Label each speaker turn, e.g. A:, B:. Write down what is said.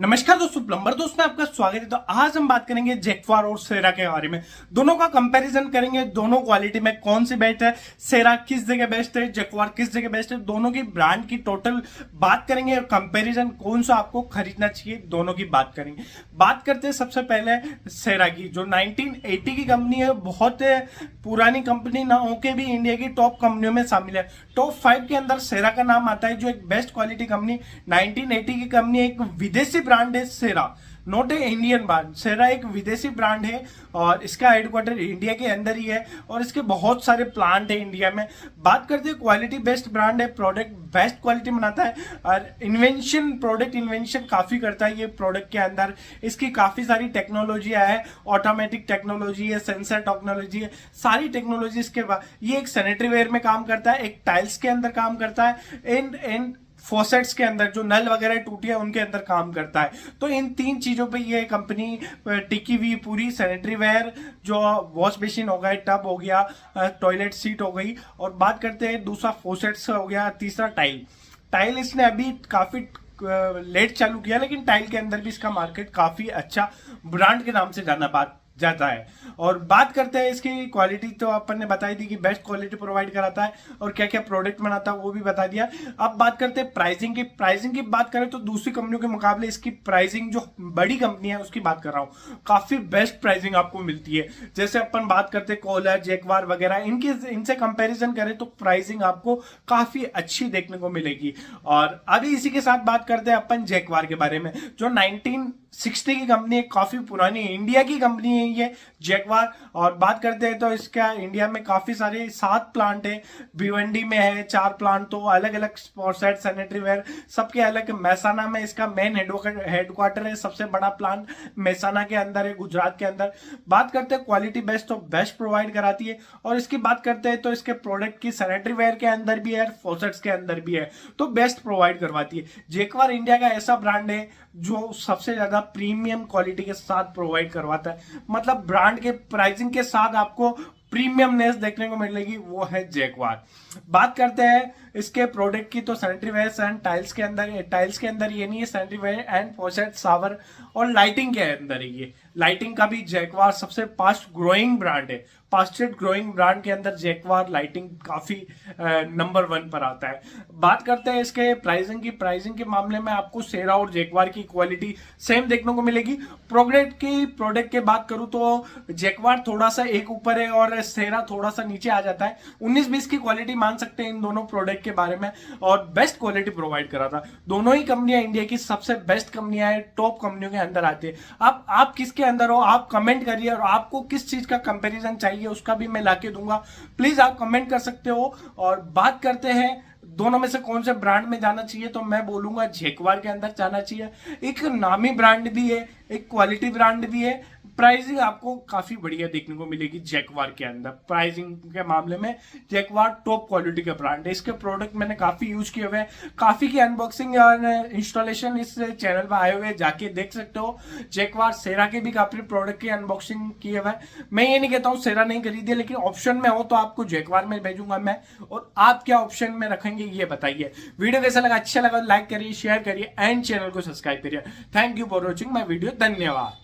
A: नमस्कार दोस्तों, प्लम्बर दोस्त में आपका स्वागत है। तो आज हम बात करेंगे जैक्वार और सेरा के बारे में। दोनों का कंपैरिजन करेंगे, दोनों क्वालिटी में कौन सी बेस्ट है, सेरा किस जगह बेस्ट है, जैक्वार किस जगह बेस्ट है, दोनों की ब्रांड की टोटल बात करेंगे और कंपैरिजन कौन सा आपको खरीदना चाहिए, दोनों की बात करेंगे। बात करते हैं सबसे पहले सेरा की, जो 1980 की कंपनी है। बहुत पुरानी कंपनी ना होके भी इंडिया की टॉप कंपनियों में शामिल है। टॉप 5 के अंदर सेरा का नाम आता है, जो एक बेस्ट क्वालिटी कंपनी 1980 की कंपनी, एक विदेशी ब्रांड है सेरा, नॉट ए इंडियन ब्रांड। सेरा एक विदेशी ब्रांड है और इसका हेडक्वार्टर इंडिया के अंदर ही है और इसके बहुत सारे प्लांट है इंडिया में। बात करते हैं क्वालिटी बेस्ट ब्रांड है, प्रोडक्ट बेस्ट क्वालिटी बनाता है और इन्वेंशन, प्रोडक्ट इन्वेंशन काफी करता है ये प्रोडक्ट के अंदर। इसकी काफी सारी टेक्नोलॉजी है, ऑटोमेटिक टेक्नोलॉजी है, सेंसर टेक्नोलॉजी है, सारी टेक्नोलॉजी इसके बाद। ये एक सैनिटरी वेयर में काम करता है, एक टाइल्स के अंदर काम करता है, एंड फॉसेट्स के अंदर जो नल वगैरह टूटी है उनके अंदर काम करता है। तो इन तीन चीजों पे ये कंपनी टिकी हुई पूरी। सैनिटरी वेयर, जो वॉश बेसिन हो गया, टब हो गया, टॉयलेट सीट हो गई, और बात करते हैं दूसरा फॉसेट्स हो गया, तीसरा टाइल इसने अभी काफी लेट चालू किया, लेकिन टाइल के अंदर भी इसका मार्केट काफी अच्छा ब्रांड के नाम से जाता है। और बात करते हैं इसकी क्वालिटी, तो अपन ने बताई दी कि बेस्ट क्वालिटी प्रोवाइड कराता है और क्या क्या प्रोडक्ट बनाता है वो भी बता दिया। अब बात करते हैं प्राइसिंग की बात करें तो दूसरी कंपनियों के मुकाबले इसकी प्राइसिंग, जो बड़ी कंपनी है उसकी बात कर रहा हूं, काफी बेस्ट प्राइसिंग आपको मिलती है। जैसे अपन बात करते हैं कोलर, जैक्वार वगैरह, इनसे कंपेरिजन करें तो प्राइसिंग आपको काफी अच्छी देखने को मिलेगी। और अभी इसी के साथ बात करते हैं अपन जैक्वार के बारे में, जो 1960 की कंपनी है, काफी पुरानी इंडिया की कंपनी है ये जैक्वार। और बात करते हैं तो इसका इंडिया में काफी सारे 7 प्लांट है, भिवंडी में है 4 प्लांट, तो अलग अलग फॉसेट, सैनिटरी वेयर सबके अलग। महसाना में इसका मेन हेडक्वार्टर है, सबसे बड़ा प्लांट महसाना के अंदर है, गुजरात के अंदर। बात करते हैं क्वालिटी बेस्ट, तो बेस्ट प्रोवाइड कराती है। और इसकी बात करते हैं तो इसके प्रोडक्ट की सैनिटरी वेयर के अंदर भी है, फॉसेट्स के अंदर भी है, तो बेस्ट प्रोवाइड करवाती है। जैक्वार इंडिया का ऐसा ब्रांड है जो सबसे ज्यादा प्रीमियम क्वालिटी के साथ प्रोवाइड करवाता है, मतलब ब्रांड के प्राइसिंग के साथ आपको प्रीमियमनेस देखने को मिलेगी, वो है जैक्वार। बात करते हैं इसके प्रोडक्ट की, तो सैनिटरी वेयर एंड टाइल्स के अंदर ये नहीं है, sanitary ware and faucet, shower और लाइटिंग के अंदर है ये। लाइटिंग का भी जैक्वार सबसे फास्ट ग्रोइंग ब्रांड है, फास्टेस्ट ग्रोइंग ब्रांड के अंदर जैक्वार लाइटिंग काफी नंबर 1 पर आता है। बात करते हैं इसके प्राइसिंग के मामले में आपको सेरा और जैक्वार की क्वालिटी सेम देखने को मिलेगी। प्रोडक्ट की बात करूं तो जैक्वार थोड़ा सा एक ऊपर है और सेरा थोड़ा सा नीचे आ जाता है। 19-20 की क्वालिटी मान सकते हैं इन दोनों प्रोडक्ट के बारे में, और बेस्ट क्वालिटी प्रोवाइड करा था। दोनों ही कंपनियां इंडिया की सबसे बेस्ट कंपनियां हैं, टॉप कंपनियों के अंदर आती है। आप किसके अंदर हो, आप कमेंट करिए, और आपको किस चीज का कंपैरिजन चाहिए उसका भी मैं लाके दूंगा, प्लीज आप कमेंट कर सकते हो। और बात करते हैं दोनों में से कौन से ब्रांड में जाना चाहिए, तो मैं बोलूंगा जैक्वार के अंदर जाना चाहिए। एक नामी ब्रांड भी है, एक क्वालिटी ब्रांड भी है, प्राइसिंग आपको काफी बढ़िया देखने को मिलेगी जैक्वार के अंदर। प्राइसिंग के मामले में जैक्वार टॉप क्वालिटी का ब्रांड है। इसके प्रोडक्ट मैंने काफी यूज किए हुए हैं, काफी की अनबॉक्सिंग और इंस्टॉलेशन इस चैनल पर आए हुए हैं, जाके देख सकते हो। जैक्वार, सेरा के भी काफी प्रोडक्ट की अनबॉक्सिंग किए हुए हैं। मैं ये नहीं कहता हूँ सेरा नहीं खरीदिए, लेकिन ऑप्शन में हो तो आपको जैक्वार में भेजूंगा मैं, और आप क्या ऑप्शन में रखेंगे ये बताइए। वीडियो कैसा लगा, अच्छा लगा लाइक करिए, शेयर करिए एंड चैनल को सब्सक्राइब करिए। Thank you for watching my video, धन्यवाद।